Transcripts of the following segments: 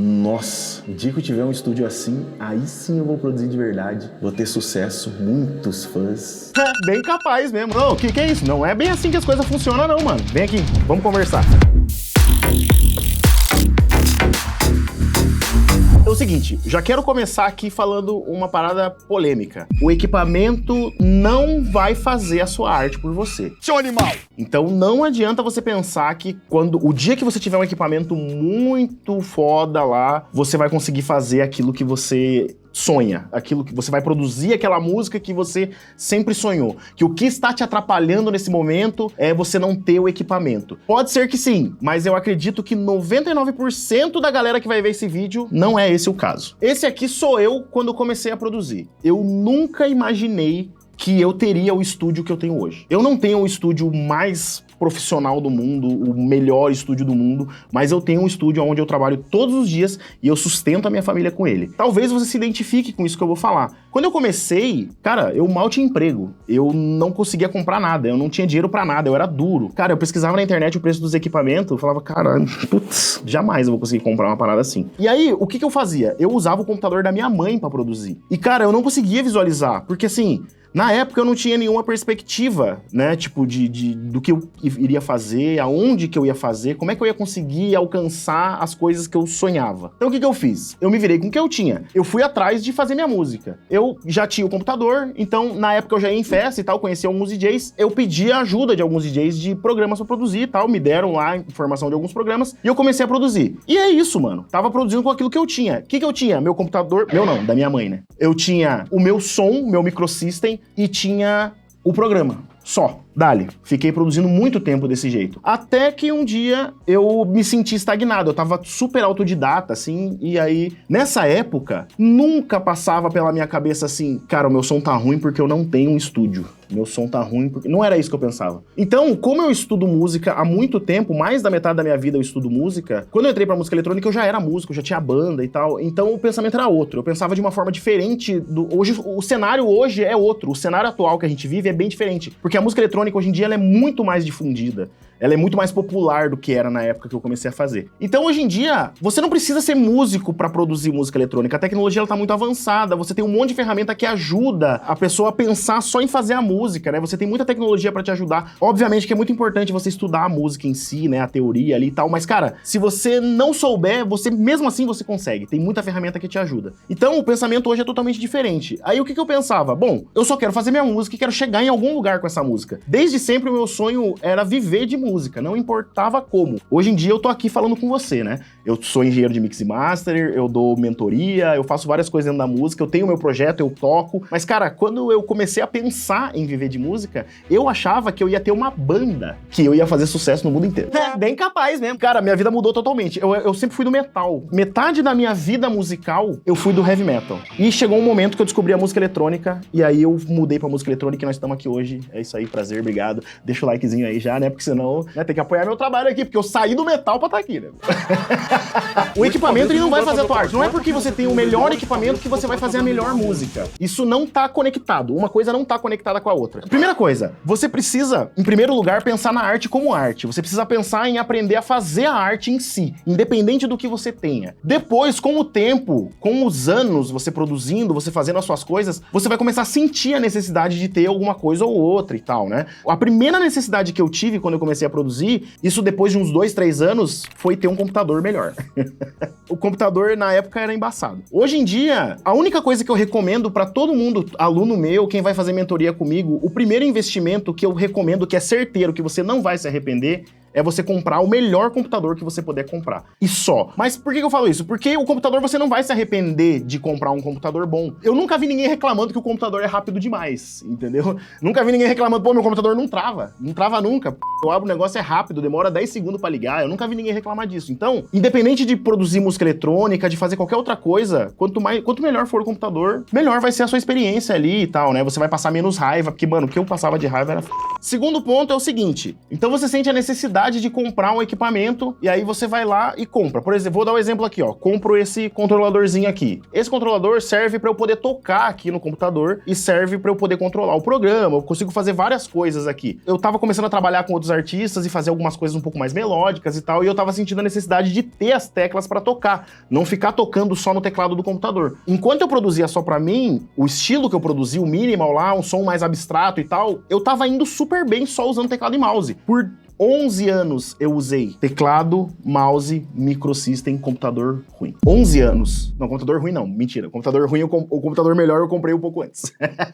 Nossa, o dia que eu tiver um estúdio assim, aí sim eu vou produzir de verdade. Vou ter sucesso, muitos fãs. Bem capaz mesmo. Não, o que é isso? Não é bem assim que as coisas funcionam não, mano. Vem aqui, vamos conversar. É o seguinte, já quero começar aqui falando uma parada polêmica. O equipamento não vai fazer a sua arte por você. Seu animal! Então não adianta você pensar que o dia que você tiver um equipamento muito foda lá, você vai conseguir fazer aquilo que você sonha, aquilo que você vai produzir, aquela música que você sempre sonhou. Que o que está te atrapalhando nesse momento é você não ter o equipamento. Pode ser que sim, mas eu acredito que 99% da galera que vai ver esse vídeo não é esse o caso. Esse aqui sou eu quando comecei a produzir. Eu nunca imaginei que eu teria o estúdio que eu tenho hoje. Eu não tenho o estúdio mais profissional do mundo, o melhor estúdio do mundo, mas eu tenho um estúdio onde eu trabalho todos os dias e eu sustento a minha família com ele. Talvez você se identifique com isso que eu vou falar. Quando eu comecei, cara, eu mal tinha emprego. Eu não conseguia comprar nada, eu não tinha dinheiro pra nada, eu era duro. Cara, eu pesquisava na internet o preço dos equipamentos, eu falava, cara, putz, jamais eu vou conseguir comprar uma parada assim. E aí, o que eu fazia? Eu usava o computador da minha mãe pra produzir. E, cara, eu não conseguia visualizar, porque assim, na época eu não tinha nenhuma perspectiva, né, tipo, do que eu iria fazer, aonde que eu ia fazer, como é que eu ia conseguir alcançar as coisas que eu sonhava. Então o que eu fiz? Eu me virei com o que eu tinha. Eu fui atrás de fazer minha música. Eu já tinha o computador, então na época eu já ia em festa e tal, conhecia alguns DJs, eu pedi a ajuda de alguns DJs de programas pra produzir e tal, me deram lá informação de alguns programas e eu comecei a produzir. E é isso, mano. Tava produzindo com aquilo que eu tinha. O que eu tinha? Meu computador, meu não, da minha mãe, né? Eu tinha o meu som, meu microsystem, e tinha o programa. Só. Dali. Fiquei produzindo muito tempo desse jeito. Até que um dia eu me senti estagnado. Eu tava super autodidata, assim, e aí, nessa época, nunca passava pela minha cabeça assim, cara, o meu som tá ruim porque eu não tenho um estúdio. Meu som tá ruim porque... Não era isso que eu pensava. Então, como eu estudo música há muito tempo, mais da metade da minha vida eu estudo música, quando eu entrei pra música eletrônica eu já era músico, eu já tinha banda e tal, então o pensamento era outro. Eu pensava de uma forma diferente Hoje, o cenário hoje é outro. O cenário atual que a gente vive é bem diferente, porque a música eletrônica hoje em dia ela é muito mais difundida. Ela é muito mais popular do que era na época que eu comecei a fazer. Então, hoje em dia, você não precisa ser músico pra produzir música eletrônica. A tecnologia ela tá muito avançada, você tem um monte de ferramenta que ajuda a pessoa a pensar só em fazer a música, né? Você tem muita tecnologia pra te ajudar. Obviamente que é muito importante você estudar a música em si, né? A teoria ali e tal, mas, cara, se você não souber, mesmo assim você consegue. Tem muita ferramenta que te ajuda. Então, o pensamento hoje é totalmente diferente. Aí, o que eu pensava? Bom, eu só quero fazer minha música e quero chegar em algum lugar com essa música. Desde sempre, o meu sonho era viver de música, não importava como. Hoje em dia eu tô aqui falando com você, né? Eu sou engenheiro de mix e master, eu dou mentoria, eu faço várias coisas dentro da música, eu tenho meu projeto, eu toco, mas cara, quando eu comecei a pensar em viver de música, eu achava que eu ia ter uma banda, que eu ia fazer sucesso no mundo inteiro. É, bem capaz mesmo. Cara, minha vida mudou totalmente. Eu sempre fui do metal. Metade da minha vida musical, eu fui do heavy metal. E chegou um momento que eu descobri a música eletrônica, e aí eu mudei pra música eletrônica e nós estamos aqui hoje. É isso aí, prazer, obrigado. Deixa o likezinho aí já, né? Porque senão, né, tem que apoiar meu trabalho aqui, porque eu saí do metal pra estar aqui, né? O equipamento, ele não vai fazer a tua arte. Não é porque você tem o melhor equipamento que você vai fazer a melhor música. Isso não tá conectado. Uma coisa não tá conectada com a outra. Primeira coisa, você precisa, em primeiro lugar, pensar na arte como arte. Você precisa pensar em aprender a fazer a arte em si, independente do que você tenha. Depois, com o tempo, com os anos, você produzindo, você fazendo as suas coisas, você vai começar a sentir a necessidade de ter alguma coisa ou outra e tal, né? A primeira necessidade que eu tive quando eu comecei a produzir, isso depois de uns 2, 3 anos, foi ter um computador melhor. O computador, na época, era embaçado. Hoje em dia, a única coisa que eu recomendo pra todo mundo, aluno meu, quem vai fazer mentoria comigo, o primeiro investimento que eu recomendo, que é certeiro, que você não vai se arrepender, é você comprar o melhor computador que você puder comprar. E só. Mas por que eu falo isso? Porque o computador você não vai se arrepender de comprar um computador bom. Eu nunca vi ninguém reclamando que o computador é rápido demais, entendeu? Nunca vi ninguém reclamando, pô, meu computador não trava. Não trava nunca. Eu abro o negócio, é rápido, demora 10 segundos pra ligar. Eu nunca vi ninguém reclamar disso. Então, independente de produzir música eletrônica, de fazer qualquer outra coisa, quanto melhor for o computador, melhor vai ser a sua experiência ali e tal, né? Você vai passar menos raiva, porque, mano, o que eu passava de raiva era... Segundo ponto é o seguinte. Então você sente a necessidade necessidade de comprar um equipamento e aí você vai lá e compra. Por exemplo, vou dar um exemplo aqui, ó. Compro esse controladorzinho aqui. Esse controlador serve para eu poder tocar aqui no computador e serve para eu poder controlar o programa. Eu consigo fazer várias coisas aqui. Eu tava começando a trabalhar com outros artistas e fazer algumas coisas um pouco mais melódicas e tal, e eu tava sentindo a necessidade de ter as teclas para tocar, não ficar tocando só no teclado do computador. Enquanto eu produzia só para mim, o estilo que eu produzia, o minimal lá, um som mais abstrato e tal, eu tava indo super bem só usando teclado e mouse. Por 11 anos eu usei teclado, mouse, microsystem, computador ruim. 11 anos. Não, computador ruim não, mentira. Computador ruim, o computador melhor eu comprei um pouco antes.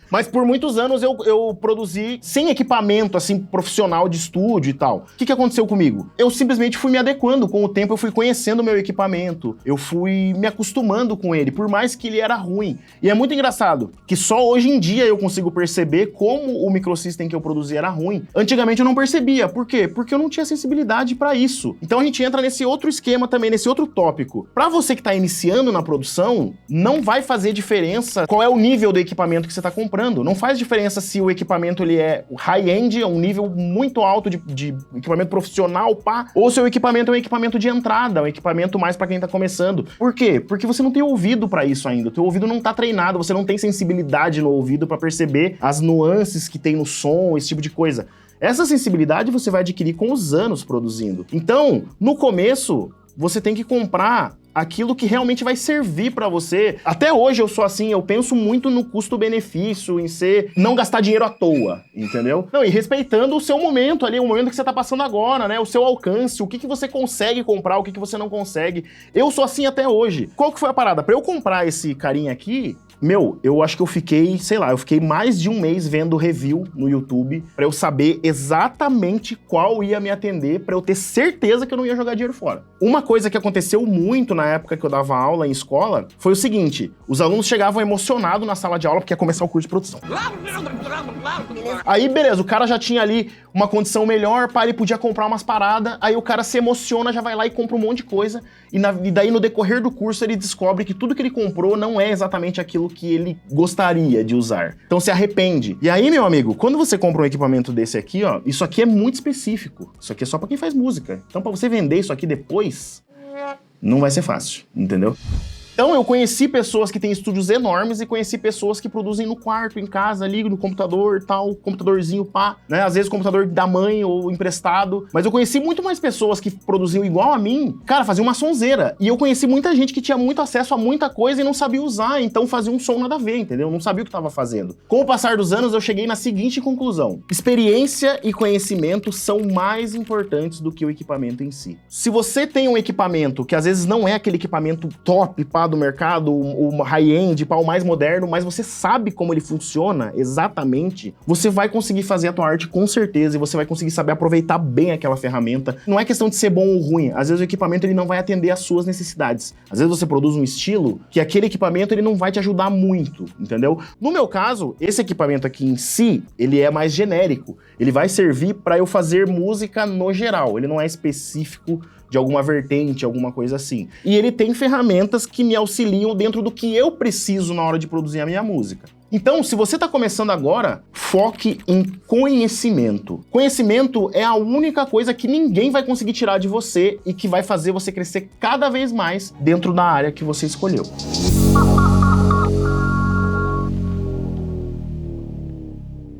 Mas por muitos anos eu produzi sem equipamento, assim, profissional de estúdio e tal. O que aconteceu comigo? Eu simplesmente fui me adequando. Com o tempo eu fui conhecendo o meu equipamento, eu fui me acostumando com ele, por mais que ele era ruim. E é muito engraçado que só hoje em dia eu consigo perceber como o microsystem que eu produzia era ruim. Antigamente eu não percebia. Por quê? Porque eu não tinha sensibilidade pra isso. Então a gente entra nesse outro esquema também, nesse outro tópico. Pra você que tá iniciando na produção, não vai fazer diferença qual é o nível do equipamento que você tá comprando. Não faz diferença se o equipamento ele é high-end, é um nível muito alto de equipamento profissional, pá, ou se o equipamento é um equipamento de entrada, um equipamento mais pra quem tá começando. Por quê? Porque você não tem ouvido pra isso ainda. O teu ouvido não tá treinado, você não tem sensibilidade no ouvido pra perceber as nuances que tem no som, esse tipo de coisa. Essa sensibilidade você vai adquirir com os anos produzindo. Então, no começo, você tem que comprar aquilo que realmente vai servir pra você. Até hoje eu sou assim, eu penso muito no custo-benefício, em não gastar dinheiro à toa, entendeu? Não, e respeitando o seu momento ali, o momento que você tá passando agora, né? O seu alcance, o que você consegue comprar, o que você não consegue. Eu sou assim até hoje. Qual que foi a parada? Pra eu comprar esse carinha aqui, eu acho que eu fiquei, sei lá, eu fiquei mais de um mês vendo review no YouTube pra eu saber exatamente qual ia me atender, pra eu ter certeza que eu não ia jogar dinheiro fora. Uma coisa que aconteceu muito na época que eu dava aula em escola foi o seguinte: os alunos chegavam emocionados na sala de aula porque ia começar o curso de produção. Aí, beleza, o cara já tinha ali uma condição melhor, ele podia comprar umas paradas, aí o cara se emociona, já vai lá e compra um monte de coisa, e daí no decorrer do curso ele descobre que tudo que ele comprou não é exatamente aquilo que ele gostaria de usar. Então se arrepende. E aí, meu amigo, quando você compra um equipamento desse aqui, ó, isso aqui é muito específico. Isso aqui é só pra quem faz música. Então pra você vender isso aqui depois, não vai ser fácil, entendeu? Então eu conheci pessoas que têm estúdios enormes e conheci pessoas que produzem no quarto, em casa, ali no computador, tal, computadorzinho, pá, né? Às vezes computador da mãe ou emprestado. Mas eu conheci muito mais pessoas que produziam igual a mim, cara, faziam uma sonzeira. E eu conheci muita gente que tinha muito acesso a muita coisa e não sabia usar, então fazia um som nada a ver, entendeu? Não sabia o que tava fazendo. Com o passar dos anos, eu cheguei na seguinte conclusão: experiência e conhecimento são mais importantes do que o equipamento em si. Se você tem um equipamento que às vezes não é aquele equipamento top, pá, do mercado, o high-end, o mais moderno, mas você sabe como ele funciona exatamente, você vai conseguir fazer a tua arte com certeza e você vai conseguir saber aproveitar bem aquela ferramenta. Não é questão de ser bom ou ruim, às vezes o equipamento ele não vai atender às suas necessidades. Às vezes você produz um estilo que aquele equipamento ele não vai te ajudar muito, entendeu? No meu caso, esse equipamento aqui em si, ele é mais genérico. Ele vai servir para eu fazer música no geral, ele não é específico de alguma vertente, alguma coisa assim. E ele tem ferramentas que me auxiliam dentro do que eu preciso na hora de produzir a minha música. Então, se você está começando agora, foque em conhecimento. Conhecimento é a única coisa que ninguém vai conseguir tirar de você e que vai fazer você crescer cada vez mais dentro da área que você escolheu.